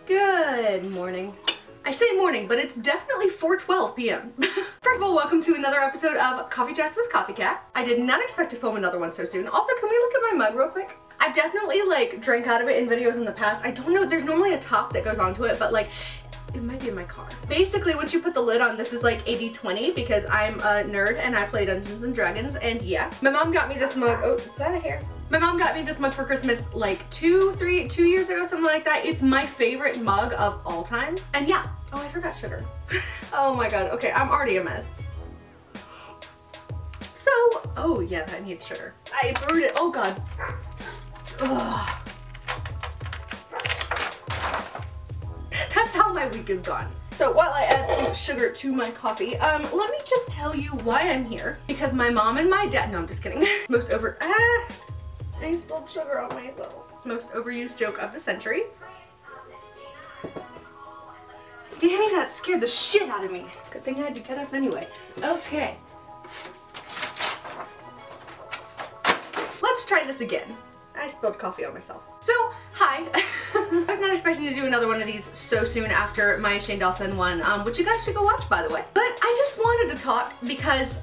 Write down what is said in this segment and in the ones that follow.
Good morning. I say morning, but it's definitely 4:12 p.m. First of all, welcome to another episode of Coffee Chats with CoffeeCat. I did not expect to film another one so soon. Also, can we look at my mug real quick? I've definitely like drank out of it in videos in the past. I don't know, there's normally a top that goes onto it, but like it might be in my car. Basically, once you put the lid on, this is like 80-20 because I'm a nerd and I play Dungeons and Dragons, and yeah. My mom got me this mug. Oh, is that a hair? My mom got me this mug for Christmas like 2 years ago, something like that. It's my favorite mug of all time. And yeah. Oh, I forgot sugar. Oh my god. Okay, I'm already a mess. So, oh yeah, that needs sugar. I brewed it. Oh god. Ugh. That's how my week is gone. So while I add some sugar to my coffee, let me just tell you why I'm here. Because my mom and my dad, no, I'm just kidding. I spilled sugar on myself. Most overused joke of the century. Danny, that scared the shit out of me. Good thing I had to get up anyway. Okay. Let's try this again. I spilled coffee on myself. So, hi. I was not expecting to do another one of these so soon after my Shane Dawson one, which you guys should go watch, by the way. But I just wanted to talk because,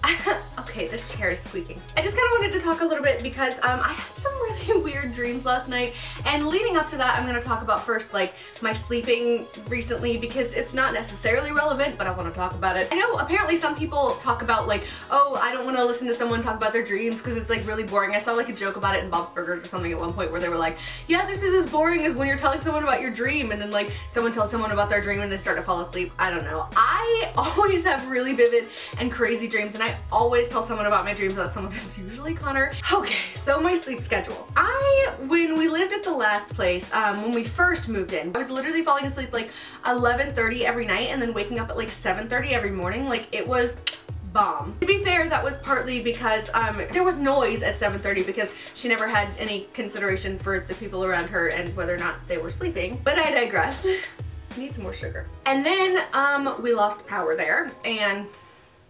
okay, this chair is squeaking. I just kind of wanted to talk a little bit because I had some really weird dreams last night, and leading up to that, I'm going to talk about first, like, my sleeping recently because it's not necessarily relevant, but I want to talk about it. I know apparently some people talk about, like, oh, I don't want to listen to someone talk about their dreams because it's, like, really boring. I saw, like, a joke about it in Bob's Burgers or something at one point where they were like, yeah, this is as boring as when you're telling someone about your dream, and then like someone tells someone about their dream and they start to fall asleep. I don't know. I always have really vivid and crazy dreams, and I always tell someone about my dreams. That someone is usually Connor. Okay, so my sleep schedule. When we lived at the last place, when we first moved in, I was literally falling asleep like 11:30 every night and then waking up at like 7:30 every morning. Like, it was bomb. To be fair, that was partly because there was noise at 7:30 because she never had any consideration for the people around her and whether or not they were sleeping. But I digress. Need some more sugar. And then we lost power there, and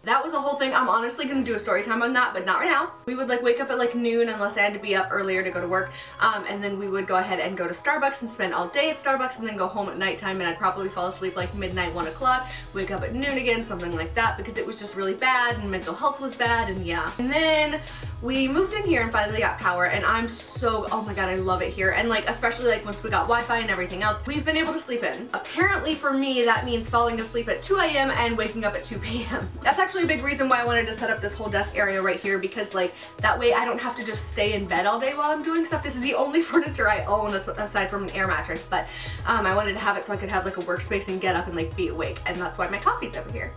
that was a whole thing. I'm honestly gonna do a story time on that, but not right now. We would like wake up at like noon unless I had to be up earlier to go to work, and then we would go ahead and go to Starbucks and spend all day at Starbucks and then go home at nighttime, and I'd probably fall asleep like midnight, 1 o'clock, wake up at noon again, something like that, because it was just really bad and mental health was bad, and yeah. And then we moved in here and finally got power, and I'm so, oh my god, I love it here. And like, especially like once we got Wi-Fi and everything else, we've been able to sleep in. Apparently for me, that means falling asleep at 2 a.m. and waking up at 2 p.m. That's actually a big reason why I wanted to set up this whole desk area right here, because like that way I don't have to just stay in bed all day while I'm doing stuff. This is the only furniture I own aside from an air mattress, but I wanted to have it so I could have like a workspace and get up and like be awake, and that's why my coffee's over here.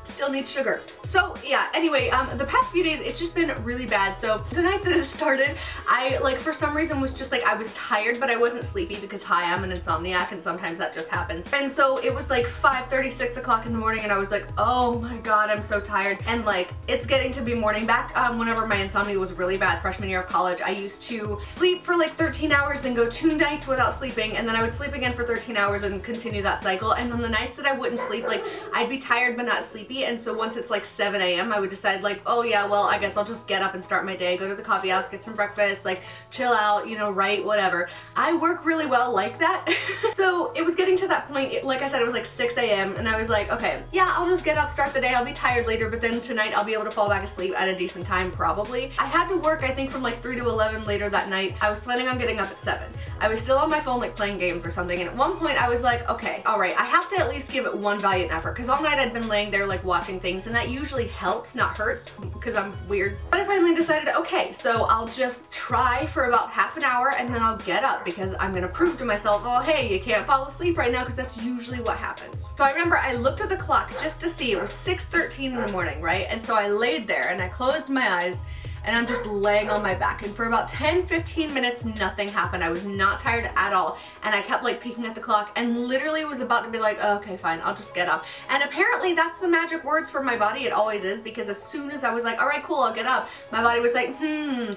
Still need sugar. So yeah, anyway, the past few days it's just been really bad. So the night that it started, I like for some reason was just like, I was tired but I wasn't sleepy because hi, I'm an insomniac and sometimes that just happens. And so it was like 5:30, 6 o'clock in the morning, and I was like, oh my god, I'm so tired. And like, it's getting to be morning. Back whenever my insomnia was really bad, freshman year of college, I used to sleep for like 13 hours then go 2 nights without sleeping, and then I would sleep again for 13 hours and continue that cycle. And on the nights that I wouldn't sleep, like I'd be tired but not sleepy. And so once it's like 7 a.m. I would decide like, oh yeah, well I guess I'll just get up and start my day, go to the coffee house, get some breakfast, like chill out, you know, write, whatever. I work really well like that. So it was getting to that point, like I said, it was like 6 a.m. and I was like, okay, yeah, I'll just get up, start the day, I'll be tired later, but then tonight I'll be able to fall back asleep at a decent time probably. I had to work I think from like 3 to 11 later that night. I was planning on getting up at 7. I was still on my phone like playing games or something, and at one point I was like, okay, alright, I have to at least give it one valiant effort, because all night I'd been laying there like watching things, and that usually helps, not hurts, because I'm weird. But I finally decided, okay, so I'll just try for about half an hour and then I'll get up, because I'm gonna prove to myself, oh hey, you can't fall asleep right now, because that's usually what happens. So I remember I looked at the clock just to see, it was 6:13 in the morning, right? And so I laid there and I closed my eyes and I'm just laying on my back, and for about 10-15 minutes nothing happened. I was not tired at all, and I kept like peeking at the clock and literally was about to be like, oh, okay fine, I'll just get up. And apparently that's the magic words for my body. It always is, because as soon as I was like, alright cool, I'll get up, my body was like,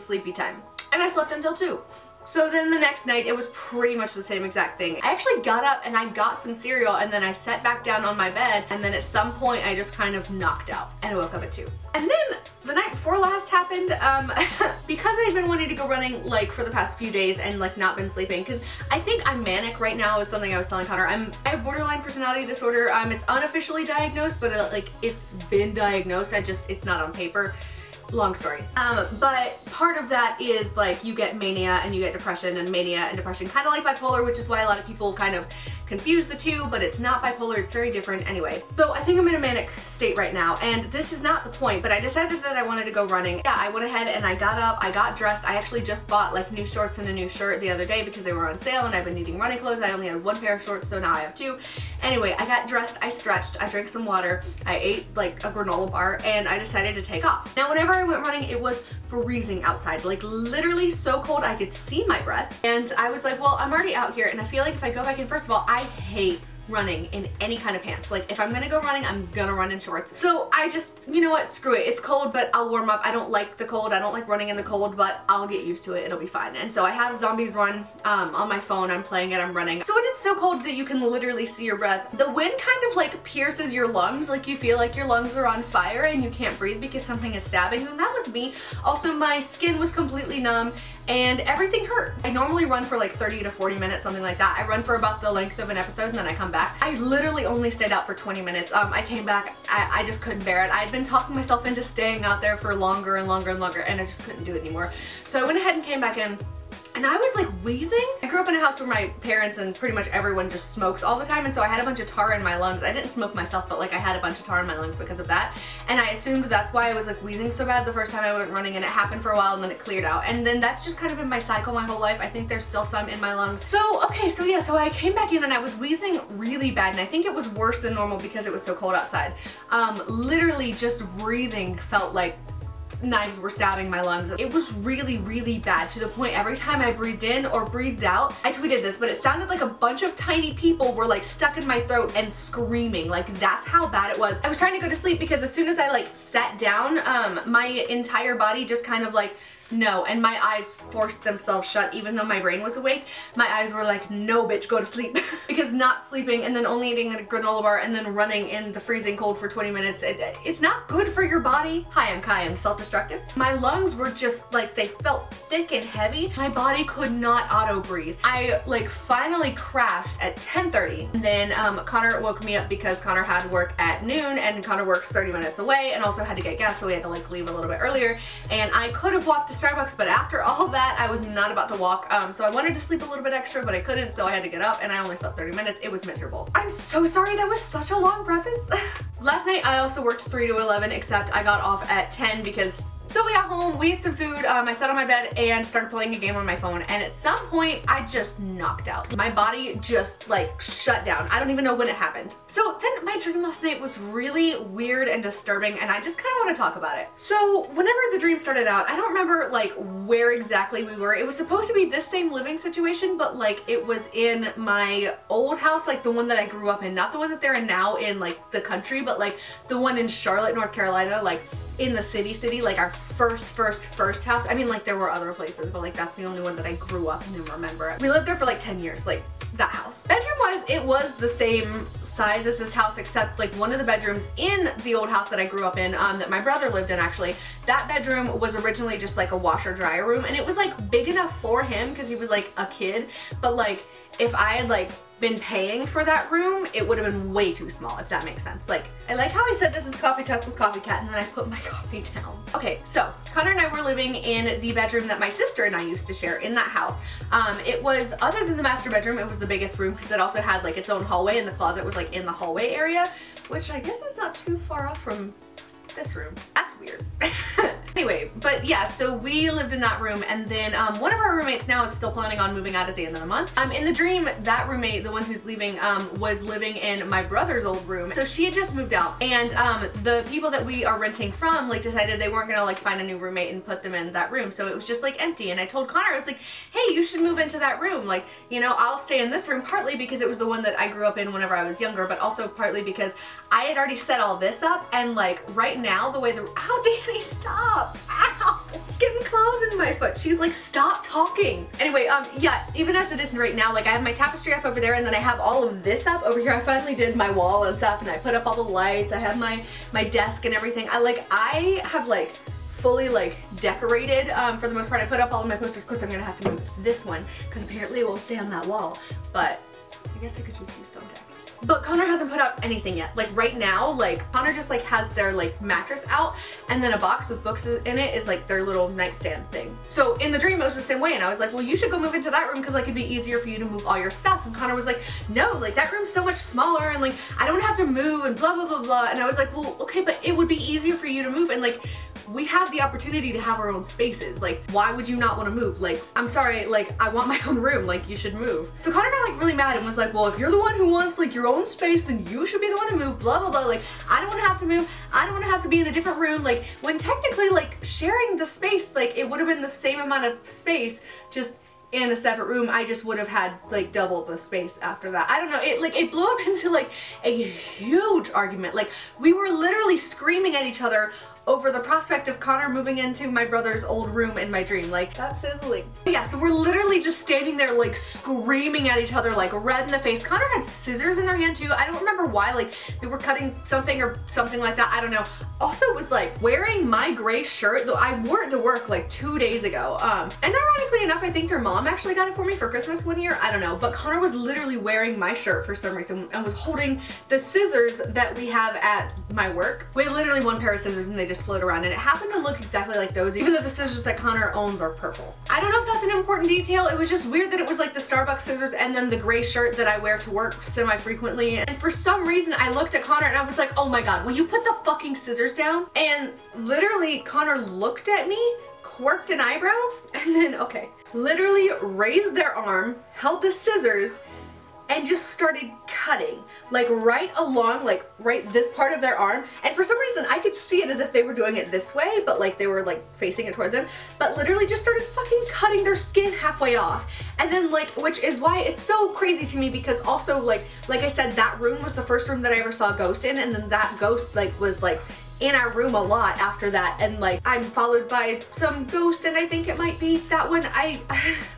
sleepy time. And I slept until 2. So then the next night it was pretty much the same exact thing. I actually got up and I got some cereal and then I sat back down on my bed, and then at some point I just kind of knocked out and I woke up at 2. And then the night before last happened, because I've been wanting to go running like for the past few days and like not been sleeping, because I think I'm manic right now is something I was telling Connor. I have borderline personality disorder. It's unofficially diagnosed, but like it's been diagnosed. It's not on paper. Long story. But part of that is like you get mania and you get depression, and mania and depression kind of like bipolar, which is why a lot of people kind of confuse the two, but it's not bipolar, it's very different anyway. So I think I'm in a manic state right now, and this is not the point, but I decided that I wanted to go running. Yeah, I went ahead and I got up, I got dressed. I actually just bought like new shorts and a new shirt the other day because they were on sale and I've been needing running clothes. I only had 1 pair of shorts, so now I have 2. Anyway, I got dressed, I stretched, I drank some water, I ate like a granola bar, and I decided to take off. Now whenever I went running, it was freezing outside, like literally so cold I could see my breath, and I was like, well, I'm already out here, and I feel like if I go back in, first of all, I hate running in any kind of pants. Like if I'm gonna go running, I'm gonna run in shorts. So I just, you know what, screw it. It's cold, but I'll warm up. I don't like the cold. I don't like running in the cold, but I'll get used to it. It'll be fine. And so I have Zombies Run on my phone. I'm playing it, I'm running. So when it's so cold that you can literally see your breath, the wind kind of like pierces your lungs. Like you feel like your lungs are on fire and you can't breathe because something is stabbing them. That was me. Also, my skin was completely numb and everything hurt. I normally run for like 30 to 40 minutes, something like that. I run for about the length of an episode and then I come back. I literally only stayed out for 20 minutes. I came back, I just couldn't bear it. I had been talking myself into staying out there for longer and longer and longer, and I just couldn't do it anymore. So I went ahead and came back in. And I was like wheezing. I grew up in a house where my parents and pretty much everyone just smokes all the time, and so I had a bunch of tar in my lungs. I didn't smoke myself, but like I had a bunch of tar in my lungs because of that. And I assumed that's why I was like wheezing so bad the first time I went running, and it happened for a while and then it cleared out. And then that's just kind of been my cycle my whole life. I think there's still some in my lungs. So, okay, so yeah, so I came back in and I was wheezing really bad, and I think it was worse than normal because it was so cold outside. Literally just breathing felt like knives were stabbing my lungs. It was really, really bad, to the point every time I breathed in or breathed out, I tweeted this, but it sounded like a bunch of tiny people were like stuck in my throat and screaming. Like that's how bad it was. I was trying to go to sleep because as soon as I like sat down, my entire body just kind of like no, and my eyes forced themselves shut even though my brain was awake. My eyes were like, no bitch, go to sleep. Because not sleeping and then only eating a granola bar and then running in the freezing cold for 20 minutes, it's not good for your body. Hi, I'm Kai, I'm self-destructive. My lungs were just like, they felt thick and heavy. My body could not auto breathe. I like finally crashed at 10:30. And then Connor woke me up because Connor had work at noon and Connor works 30 minutes away and also had to get gas, so we had to like leave a little bit earlier. And I could have walked to Starbucks, but after all that, I was not about to walk. So I wanted to sleep a little bit extra, but I couldn't, so I had to get up, and I only slept 30 minutes. It was miserable. I'm so sorry, that was such a long preface. Last night, I also worked 3 to 11, except I got off at 10 because so we got home, we ate some food, I sat on my bed and started playing a game on my phone, and at some point I just knocked out. My body just like shut down. I don't even know when it happened. So then my dream last night was really weird and disturbing, and I just kind of want to talk about it. So whenever the dream started out, I don't remember like where exactly we were. It was supposed to be this same living situation, but like it was in my old house, like the one that I grew up in, not the one that they're in now in like the country, but like the one in Charlotte, North Carolina, like in the city, like our first house. I mean, like there were other places, but like that's the only one that I grew up in and remember. We lived there for like 10 years, like that house. Bedroom wise, it was the same size as this house, except like one of the bedrooms in the old house that I grew up in, that my brother lived in actually, that bedroom was originally just like a washer dryer room, and it was like big enough for him because he was like a kid, but like if I had like been paying for that room, it would have been way too small, if that makes sense. Like, I like how I said this is Coffee Chats with CoffeeCat and then I put my coffee down. Okay, so Connor and I were living in the bedroom that my sister and I used to share in that house. It was, other than the master bedroom, it was the biggest room because it also had like its own hallway, and the closet was like in the hallway area, which I guess is not too far off from this room. That's weird. Anyway, but yeah, so we lived in that room, and then one of our roommates now is still planning on moving out at the end of the month. In the dream, that roommate, the one who's leaving, was living in my brother's old room. So she had just moved out, and the people that we are renting from like decided they weren't gonna like find a new roommate and put them in that room, so it was just like empty. And I told Connor, I was like, hey, you should move into that room. Like, you know, I'll stay in this room, partly because it was the one that I grew up in whenever I was younger, but also partly because I had already set all this up, and like right now the way the— ow, Danny, stop! Ow! getting claws in my foot. She's like, stop talking. Anyway, yeah, even as it is right now, like I have my tapestry up over there and then I have all of this up over here. I finally did my wall and stuff and I put up all the lights. I have my desk and everything. I have like fully like decorated for the most part. I put up all of my posters. Of course I'm gonna have to move this one because apparently it won't stay on that wall, but I guess I could just use thumbtacks. But Connor hasn't put up anything yet. Like right now, like Connor just like has their like mattress out and then a box with books in it is like their little nightstand thing. So in the dream it was the same way and I was like, well, you should go move into that room because like it'd be easier for you to move all your stuff. And Connor was like, no, like that room's so much smaller and like I don't have to move and blah blah blah blah. And I was like, well, okay, but it would be easier for you to move and like we have the opportunity to have our own spaces. Like, why would you not want to move? Like, I'm sorry, like, I want my own room. Like, you should move. So Connor got like really mad and was like, well, if you're the one who wants like your own space, then you should be the one to move, blah, blah, blah. Like, I don't want to have to move. I don't want to have to be in a different room. Like, when technically, like, sharing the space, like, it would have been the same amount of space, just in a separate room. I just would have had like double the space after that. I don't know, it blew up into like a huge argument. Like we were literally screaming at each other over the prospect of Connor moving into my brother's old room in my dream. Like, that's sizzling. But yeah, so we're literally just standing there like screaming at each other, like red in the face. Connor had scissors in their hand too. I don't remember why, like they were cutting something or something like that. I don't know. Also was like wearing my gray shirt, though I wore it to work like 2 days ago. And ironically enough, I think their mom actually got it for me for Christmas one year. I don't know, but Connor was literally wearing my shirt for some reason and was holding the scissors that we have at my work. We have literally one pair of scissors and they just float around and it happened to look exactly like those, even though the scissors that Connor owns are purple. I don't know if that's an important detail. It was just weird that it was like the Starbucks scissors and then the gray shirt that I wear to work semi-frequently. And for some reason I looked at Connor and I was like, oh my god, will you put the fucking scissors down? And literally Connor looked at me, quirked an eyebrow, and then, okay, literally raised their arm, held the scissors, and just started cutting, like right along, like right this part of their arm. And for some reason I could see it as if they were doing it this way, but like they were like facing it toward them, but literally just started fucking cutting their skin halfway off. And then like, which is why it's so crazy to me, because also like I said, that room was the first room that I ever saw a ghost in, and then that ghost like was like in our room a lot after that, and like I'm followed by some ghost and I think it might be that one.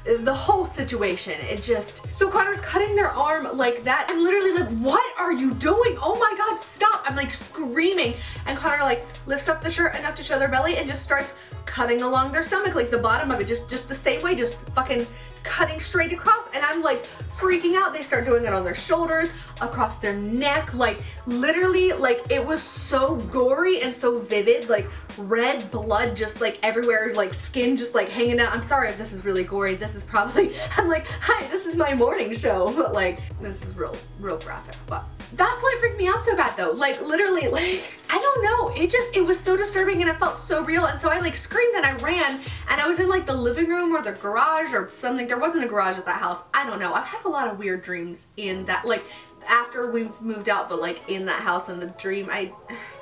The whole situation, it just, so Connor's cutting their arm like that. I'm literally like, what are you doing? Oh my god, stop. I'm like screaming, and Connor like lifts up the shirt enough to show their belly and just starts cutting along their stomach, like the bottom of it, just the same way, just fucking cutting straight across. And I'm like freaking out. They start doing it on their shoulders, across their neck, like literally, like it was so gory and so vivid, like red blood just like everywhere, like skin just like hanging out. I'm sorry if this is really gory. This is probably, I'm like, hi, this is my morning show, but like this is real graphic. But that's why it freaked me out so bad though. Like literally, like I don't know, it was so disturbing and it felt so real. And so I like screamed and I ran, and I was in like the living room or the garage or something. There wasn't a garage at that house. I don't know. I've had a lot of weird dreams in that, like after we moved out, but like in that house in the dream,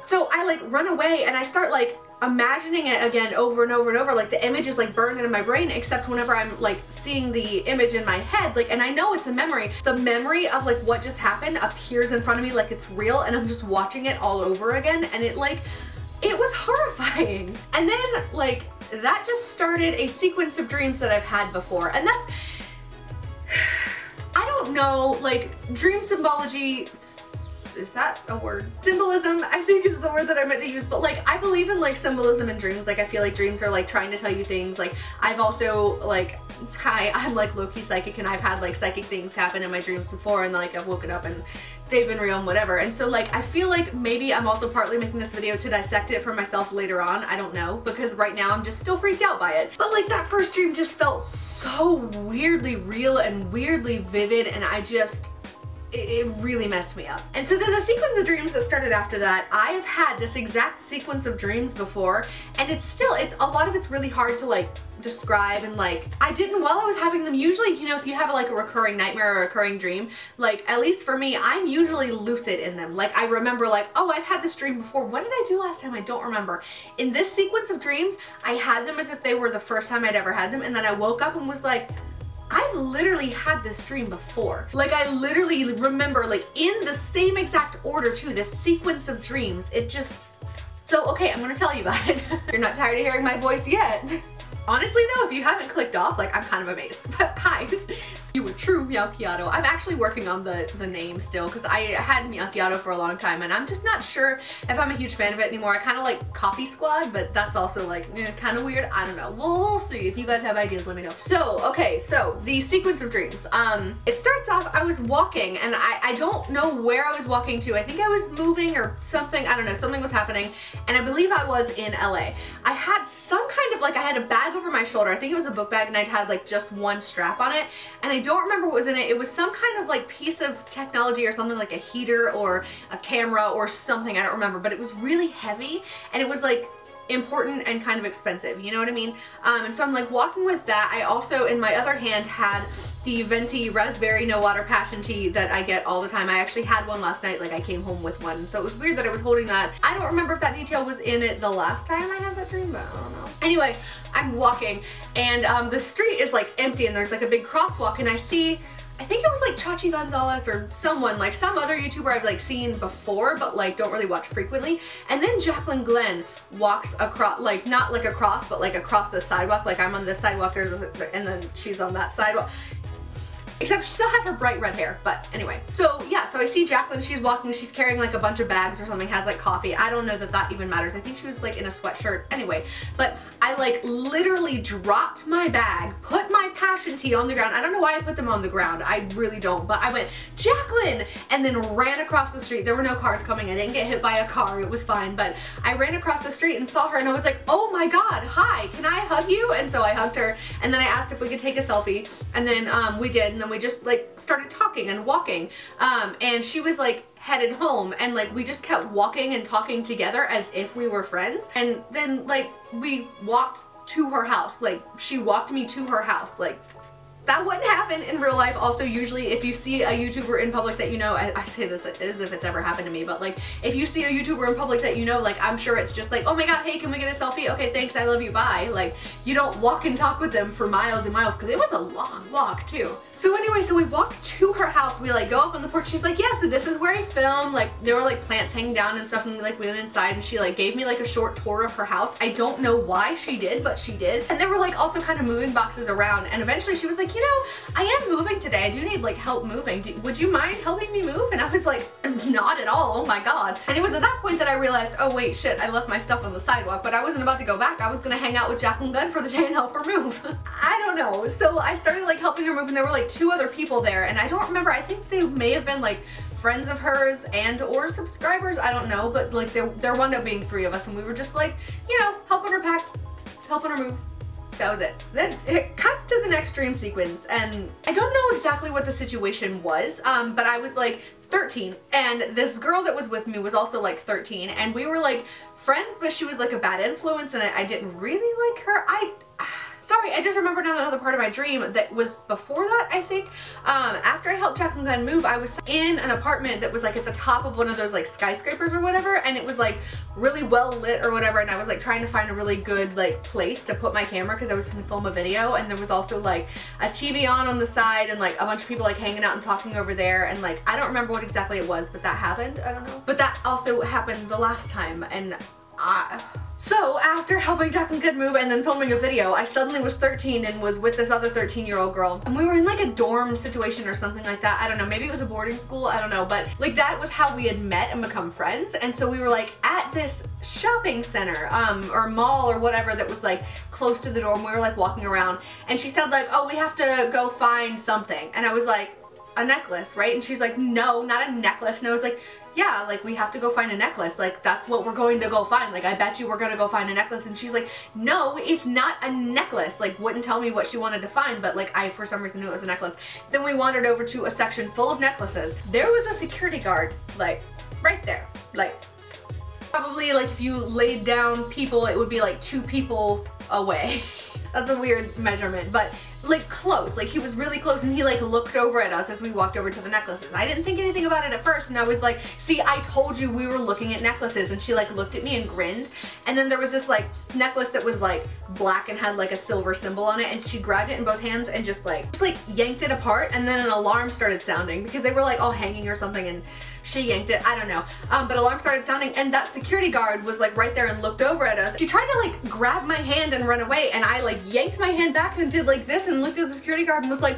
so I like run away and I start like imagining it again over and over and over. Like the image is like burned into my brain, except whenever I'm like seeing the image in my head, like, and I know it's a memory, the memory of like what just happened appears in front of me like it's real, and I'm just watching it all over again, and it was horrifying. And then like that just started a sequence of dreams that I've had before, and that's, I don't know, like dream symbology, is that a word? Symbolism, I think is the word that I meant to use, but like I believe in like symbolism in dreams. Like I feel like dreams are like trying to tell you things. Like I've also like, I'm like low-key psychic, and I've had like psychic things happen in my dreams before, and like I've woken up and they've been real and whatever. And so like I feel like maybe I'm also partly making this video to dissect it for myself later on. I don't know, because right now I'm just still freaked out by it. But like that first dream just felt so weirdly real and weirdly vivid, and it really messed me up. And so then the sequence of dreams that started after that, I have had this exact sequence of dreams before, and it's a lot of it's really hard to like describe, and like I didn't while I was having them. Usually, you know, if you have like a recurring nightmare or a recurring dream, like at least for me, I'm usually lucid in them. Like I remember like, oh, I've had this dream before. What did I do last time? I don't remember. In this sequence of dreams, I had them as if they were the first time I'd ever had them, and then I woke up and was like, I've literally had this dream before. Like I literally remember, like in the same exact order too, this sequence of dreams. So, okay, I'm gonna tell you about it. You're not tired of hearing my voice yet. Honestly though, if you haven't clicked off, like, I'm kind of amazed. But hi, you were true MeowChiato. I'm actually working on the name still because I had MeowChiato for a long time and I'm just not sure if I'm a huge fan of it anymore. I kind of like CoffeeSqua, but that's also like kind of weird. I don't know. We'll see. If you guys have ideas, let me know. So, okay, so the sequence of dreams. It starts off, I was walking and I don't know where I was walking to. I think I was moving or something. I don't know. Something was happening and I believe I was in LA. I had some kind of like, I had a bag over my shoulder. I think it was a book bag and I had like just one strap on it and I don't remember what was in it. It was some kind of like piece of technology or something, like a heater or a camera or something. I don't remember, but it was really heavy and it was like important and kind of expensive, you know what I mean? And so I'm like walking with that. I also in my other hand had the venti raspberry no water passion tea that I get all the time. I actually had one last night, like I came home with one, so it was weird that I was holding that. I don't remember if that detail was in it the last time I had that dream, but I don't know. Anyway, I'm walking and the street is like empty and there's like a big crosswalk and I see, I think it was like Chachi Gonzalez or someone, like some other YouTuber I've like seen before but like don't really watch frequently, and then JACLYN Glenn walks across, like not like across but like across the sidewalk, like I'm on this sidewalk and then she's on that sidewalk. Except she still had her bright red hair, but anyway. So yeah, so I see JACLYN, she's walking, she's carrying like a bunch of bags or something, has like coffee. I don't know that that even matters. I think she was like in a sweatshirt. Anyway, but I like literally dropped my bag, put my passion tea on the ground. I don't know why I put them on the ground. I really don't, but I went, JACLYN, and then ran across the street. There were no cars coming. I didn't get hit by a car. It was fine, but I ran across the street and saw her and I was like, oh my God, hi, can I hug you? And so I hugged her and then I asked if we could take a selfie and then we did, and then we just like started talking and walking and she was like headed home and like we just kept walking and talking together as if we were friends, and then like we walked to her house, like she walked me to her house. Like that wouldn't happen in real life. Also, usually if you see a YouTuber in public that you know, I say this as if it's ever happened to me, but like if you see a YouTuber in public that you know, like I'm sure it's just like, oh my God, hey, can we get a selfie? Okay, thanks, I love you, bye. Like you don't walk and talk with them for miles and miles because it was a long walk too. So anyway, so we walked to her house, we like go up on the porch, she's like, yeah, so this is where I film. Like there were like plants hanging down and stuff and we like went inside and she like gave me like a short tour of her house. I don't know why she did, but she did. And there were like also kind of moving boxes around and eventually she was like, you know, I am moving today. I do need like help moving. Would you mind helping me move? And I was like, not at all. Oh my God. And it was at that point that I realized, oh wait, shit, I left my stuff on the sidewalk, but I wasn't about to go back. I was gonna hang out with JACLYN Glenn for the day and help her move. I don't know. So I started like helping her move and there were like 2 other people there and I don't remember. I think they may have been like friends of hers and or subscribers. I don't know, but like there wound up being 3 of us and we were just like, you know, helping her pack, helping her move. That was it. Then it cuts to the next dream sequence and I don't know exactly what the situation was, but I was like 13 and this girl that was with me was also like 13 and we were like friends, but she was like a bad influence and I didn't really like her. Sorry, I just remembered another part of my dream that was before that, I think. After I helped JACLYN Glenn move, I was in an apartment that was like at the top of one of those like skyscrapers or whatever, and it was like really well lit or whatever, and I was like trying to find a really good like place to put my camera because I was gonna film a video, and there was also like a TV on the side and like a bunch of people like hanging out and talking over there, and like I don't remember what exactly it was, but that happened. I don't know. But that also happened the last time, and so after helping JACLYN Glenn move and then filming a video, I suddenly was 13 and was with this other 13-year-old girl. And we were in like a dorm situation or something like that. I don't know, maybe it was a boarding school, I don't know. But like that was how we had met and become friends. And so we were like at this shopping center or mall or whatever that was like close to the dorm. We were like walking around and she said like, oh, we have to go find something. And I was like, a necklace, right? And she's like, no, not a necklace. And I was like, yeah, like we have to go find a necklace, like that's what we're going to go find, like I bet you we're gonna go find a necklace. And she's like, no, it's not a necklace. Like wouldn't tell me what she wanted to find, but like I for some reason knew it was a necklace. Then we wandered over to a section full of necklaces. There was a security guard like right there, like probably like if you laid down people it would be like 2 people away. That's a weird measurement, but like close, like he was really close, and he like looked over at us as we walked over to the necklaces. I didn't think anything about it at first, and I was like, see, I told you we were looking at necklaces, and she like looked at me and grinned, and then there was this like necklace that was like black and had like a silver symbol on it, and she grabbed it in both hands and just like yanked it apart, and then an alarm started sounding because they were like all hanging or something, and she yanked it, I don't know, but alarm started sounding, and that security guard was like right there and looked over at us. She tried to like grab my hand and run away, and I like yanked my hand back and did like this and looked at the security guard and was like,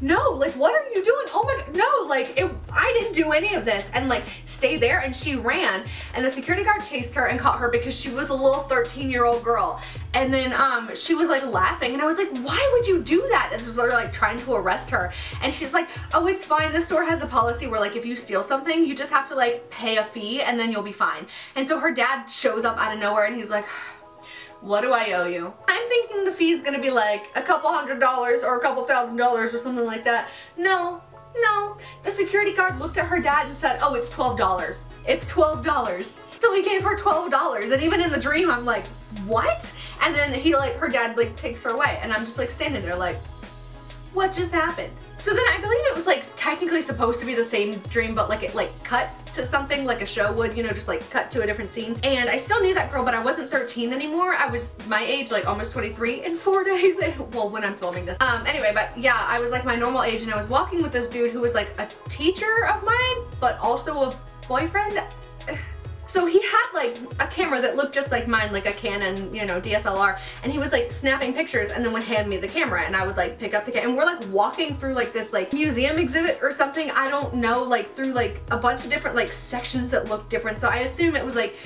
no, like what are you doing? Oh my god, no, like I didn't do any of this, and like stayed there, and she ran, and the security guard chased her and caught her because she was a little 13-year-old girl, and then she was like laughing, and I was like, why would you do that? And so they're like trying to arrest her, and she's like, oh, it's fine, the store has a policy where like if you steal something you just have to like pay a fee and then you'll be fine. And so her dad shows up out of nowhere and he's like, what do I owe you? I'm thinking the fee is gonna be like a couple $100 or a couple $1,000 or something like that. No, the security guard looked at her dad and said, oh, it's $12. It's $12. So he gave her $12, and even in the dream I'm like, what? And then he like, her dad like takes her away, and I'm just like standing there like, what just happened? So then I believe it was like technically supposed to be the same dream, but like it like cut to something like a show would, you know, just like cut to a different scene. And I still knew that girl, but I wasn't 13 anymore. I was my age, like almost 23 in 4 days. Well, when I'm filming this. Anyway, but yeah, I was like my normal age, and I was walking with this dude who was like a teacher of mine, but also a boyfriend. So he had like a camera that looked just like mine, like a Canon, you know, DSLR, and he was like snapping pictures and then would hand me the camera, and I would like pick up the camera, and we're like walking through like this like museum exhibit or something, I don't know, like through like a bunch of different like sections that look different, so I assume it was like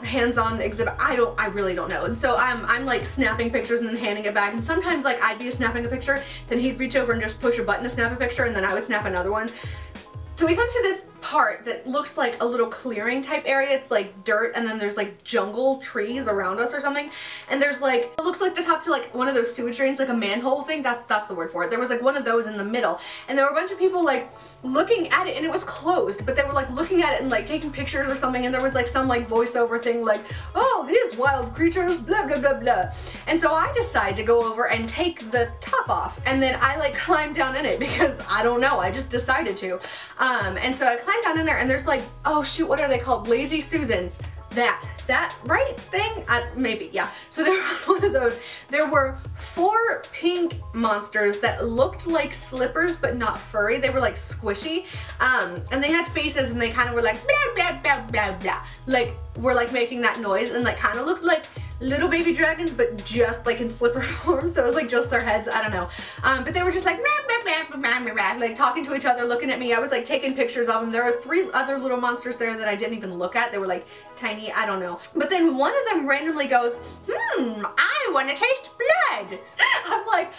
hands-on exhibit. I really don't know. And so I'm like snapping pictures and then handing it back, and sometimes like I'd be snapping a picture, then he'd reach over and just push a button to snap a picture, and then I would snap another one. So we come to this part that looks like a little clearing type area. It's like dirt, and then there's like jungle trees around us or something, and there's like, it looks like the top to like one of those sewage drains, like a manhole thing. That's the word for it. There was like one of those in the middle, and there were a bunch of people like looking at it, and it was closed, but they were like looking at it and like taking pictures or something, and there was like some like voiceover thing like, oh, these wild creatures, blah blah blah blah. And so I decide to go over and take the top off, and then I like climb down in it because I don't know, I just decided to. And so I climbed down in there, and there's like, oh shoot, what are they called? Lazy Susans. That right thing? Maybe, yeah. So there was one of those. There were 4 pink monsters that looked like slippers but not furry. They were like squishy, and they had faces, and they kind of were like blah blah blah blah blah, like were like making that noise, and like kind of looked like little baby dragons, but just like in slipper form. So it was like just their heads, I don't know, but they were just like like talking to each other, looking at me. I was like taking pictures of them. There were 3 other little monsters there that I didn't even look at. They were like tiny, I don't know. But then one of them randomly goes, I want to taste blood. I'm like,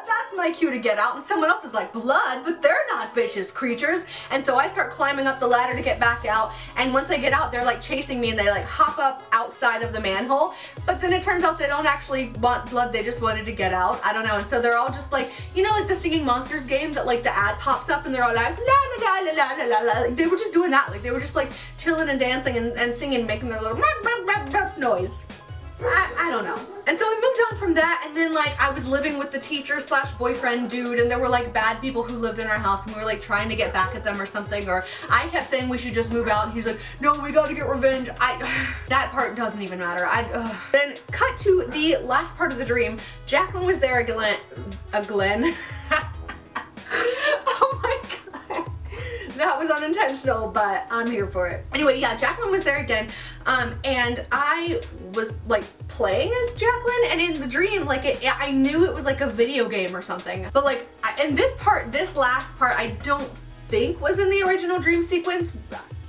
that's my cue to get out, and someone else is like, blood? But they're not vicious creatures. And so I start climbing up the ladder to get back out, and once I get out, they're like chasing me, and they like hop up outside of the manhole. But then it turns out they don't actually want blood, they just wanted to get out. I don't know. And so they're all just like, you know, like the Singing Monsters game that like the ad pops up and they're all like la la la la la la la. Like, they were just doing that. Like they were just like chilling and dancing and singing, making their little noise. I don't know. And so we moved on from that, and then like I was living with the teacher slash boyfriend dude, and there were like bad people who lived in our house, and we were like trying to get back at them or something, or I kept saying we should just move out, and he's like, no, we gotta get revenge. That part doesn't even matter. Then cut to the last part of the dream. JACLYN was there again. Oh my god. That was unintentional, but I'm here for it. Anyway, yeah, JACLYN was there again, and I was like playing as JACLYN, and in the dream, like I knew it was like a video game or something. But like, and this last part, I don't think was in the original dream sequence.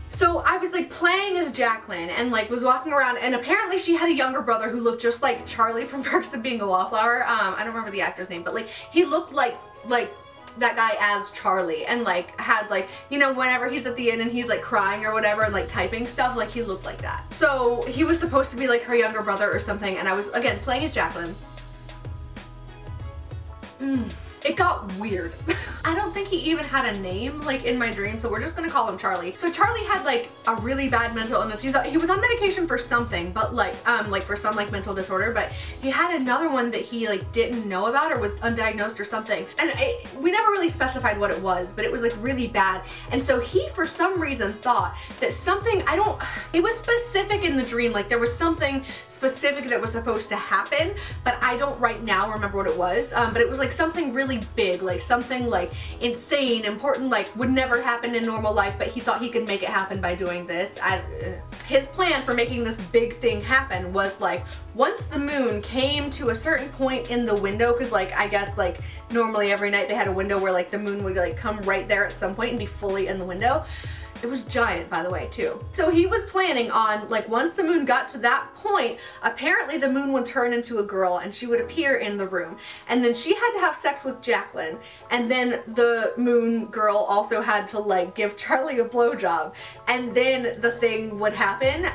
So I was like playing as JACLYN and like was walking around, and apparently she had a younger brother who looked just like Charlie from Perks of Being a Wallflower. I don't remember the actor's name, but like he looked like that guy as Charlie, and like had like, you know, whenever he's at the end and he's like crying or whatever and like typing stuff, like he looked like that. So he was supposed to be like her younger brother or something, and I was again playing as JACLYN. It got weird. I don't think he even had a name like in my dream, so we're just gonna call him Charlie. So Charlie had like a really bad mental illness. He was on medication for something, but like for some like mental disorder, but he had another one that he like didn't know about or was undiagnosed or something. And we never really specified what it was, but it was like really bad. And so he for some reason thought that something, it was specific in the dream, like there was something specific that was supposed to happen, but I don't right now remember what it was. But it was like something really big, like something like insane, important, like would never happen in normal life, but he thought he could make it happen by doing this. His plan for making this big thing happen was like, once the moon came to a certain point in the window, because like I guess like normally every night they had a window where like the moon would like come right there at some point and be fully in the window. It was giant, by the way, too. So he was planning on, like, once the moon got to that point, apparently the moon would turn into a girl and she would appear in the room. And then she had to have sex with JACLYN. And then the moon girl also had to, like, give Charlie a blowjob. And then the thing would happen.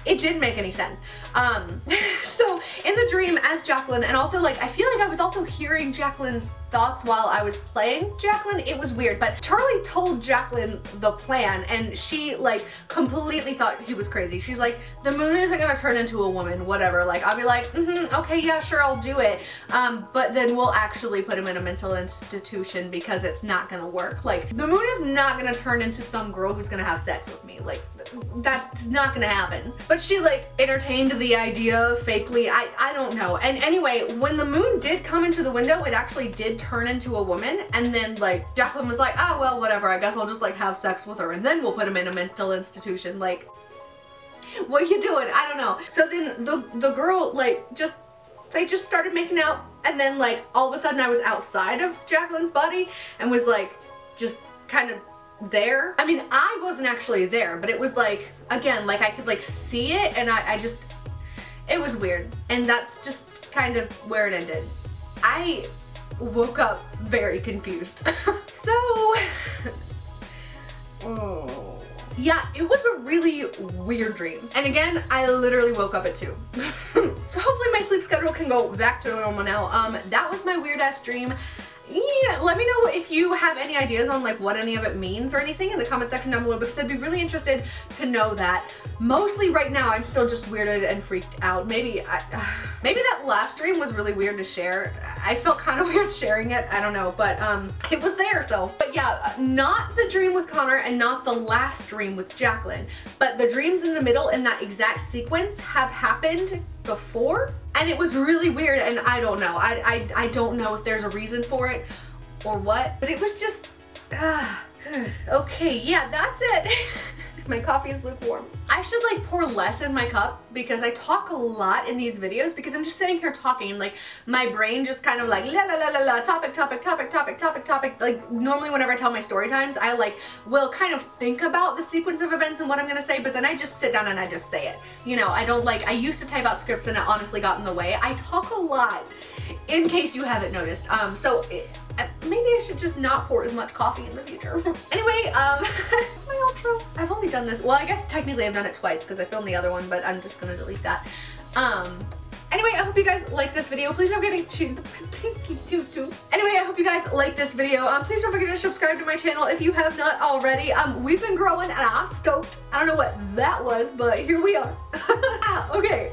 It didn't make any sense. So in the dream as JACLYN, and also like I feel like I was also hearing JACLYN's thoughts while I was playing JACLYN. It was weird, but Charlie told JACLYN the plan and she like completely thought he was crazy. She's like, the moon isn't gonna turn into a woman, whatever. Like I'll be like, okay, yeah, sure, I'll do it. But then we'll actually put him in a mental institution because it's not gonna work. Like the moon is not gonna turn into some girl who's gonna have sex with me. Like that's not gonna happen. But she like entertained the idea fakely. I don't know. And anyway, when the moon did come into the window, it actually did turn into a woman. And then like JACLYN was like, oh well, whatever, I guess I'll just like have sex with her and then we'll put him in a mental institution. Like, what are you doing? I don't know. So then the girl like they just started making out, and then like all of a sudden I was outside of JACLYN's body and was like just kind of there. I mean, I wasn't actually there, but it was like, again, like I could like see it, and I just, it was weird. And that's just kind of where it ended. I woke up very confused. So, yeah, it was a really weird dream. And again, I literally woke up at 2. So hopefully my sleep schedule can go back to normal now. That was my weird ass dream. Yeah, let me know if you have any ideas on like what any of it means or anything in the comment section down below, because I'd be really interested to know that. Mostly right now I'm still just weirded and freaked out. Maybe that last dream was really weird to share. I felt kind of weird sharing it, I don't know, but it was there, so. But yeah, not the dream with Connor and not the last dream with JACLYN, but the dreams in the middle in that exact sequence have happened before, and it was really weird, and I don't know. I don't know if there's a reason for it or what, but it was just, okay, yeah, that's it. My coffee is lukewarm. I should like pour less in my cup because I talk a lot in these videos because I'm just sitting here talking and like my brain just kind of like la la la la la, topic. Like normally whenever I tell my story times, I like will kind of think about the sequence of events and what I'm gonna say, but then I just sit down and I just say it. You know, I don't like, I used to type out scripts and it honestly got in the way. I talk a lot, in case you haven't noticed. Maybe I should just not pour as much coffee in the future. Anyway, that's my outro. I've only done this, well, I guess technically I've done it twice because I filmed the other one, but I'm just gonna delete that. Anyway, I hope you guys like this video. Please don't forget to Anyway, I hope you guys like this video. Please don't forget to subscribe to my channel if you have not already. We've been growing and I'm stoked. I don't know what that was, but here we are. Okay,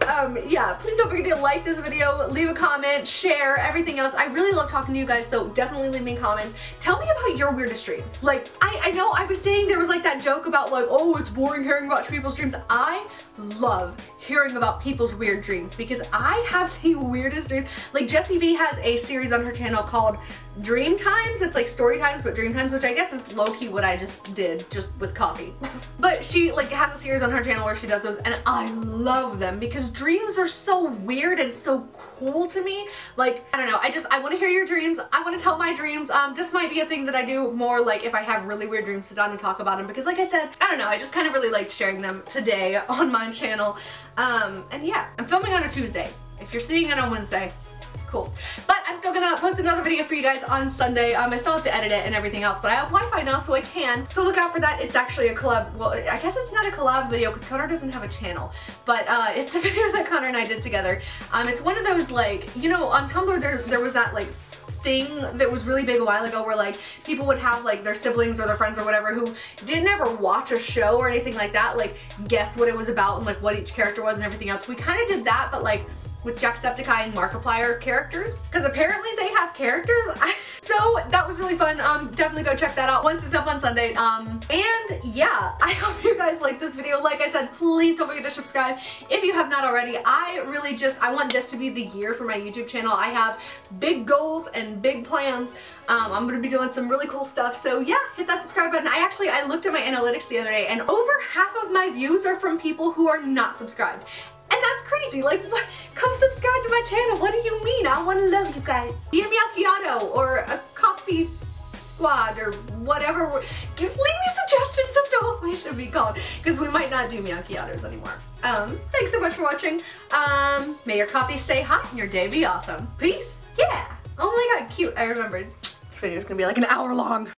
yeah, please don't forget to like this video, leave a comment, share, everything else. I really love talking to you guys, so definitely leave me comments. Tell me about your weirdest dreams. Like, I know I was saying there was like that joke about like, oh, it's boring hearing about people's dreams. I love hearing about people's weird dreams because I have the weirdest dreams. Like Jessie V has a series on her channel called Dream Times. It's like story times but dream times, which I guess is low-key what I just did, just with coffee. But she like has a series on her channel where she does those, and I love them because dreams are so weird and so cool to me. Like, I don't know, I want to hear your dreams. I want to tell my dreams. This might be a thing that I do more like if I have really weird dreams, sit down and talk about them, because like I said, I don't know, I just kind of really liked sharing them today on my channel. And yeah, I'm filming on a Tuesday. If you're seeing it on Wednesday, cool. But I'm still gonna post another video for you guys on Sunday. I still have to edit it and everything else, but I have Wi-Fi now so I can. So look out for that. It's actually a collab, well, I guess it's not a collab video because Connor doesn't have a channel, but it's a video that Connor and I did together. It's one of those like, you know, on Tumblr there was that like thing that was really big a while ago where like people would have like their siblings or their friends or whatever who didn't ever watch a show or anything like that, like guess what it was about and like what each character was and everything else. We kind of did that, but like with Jacksepticeye and Markiplier characters, because apparently they have characters. So that was really fun. Definitely go check that out once it's up on Sunday. And yeah, I hope you guys like this video. Like I said, please don't forget to subscribe if you have not already. I want this to be the year for my YouTube channel. I have big goals and big plans. I'm gonna be doing some really cool stuff. So yeah, hit that subscribe button. I looked at my analytics the other day and over half of my views are from people who are not subscribed. And that's crazy. Like, what? Come subscribe to my channel. What do you mean? I want to love you guys. Be a MeowChi or a CoffeeSqua or whatever. Leave me suggestions as to what we should be called, because we might not do MeowChi anymore. Thanks so much for watching. May your coffee stay hot and your day be awesome. Peace. Yeah. Oh my god, cute. I remembered. This video is gonna be like an hour long.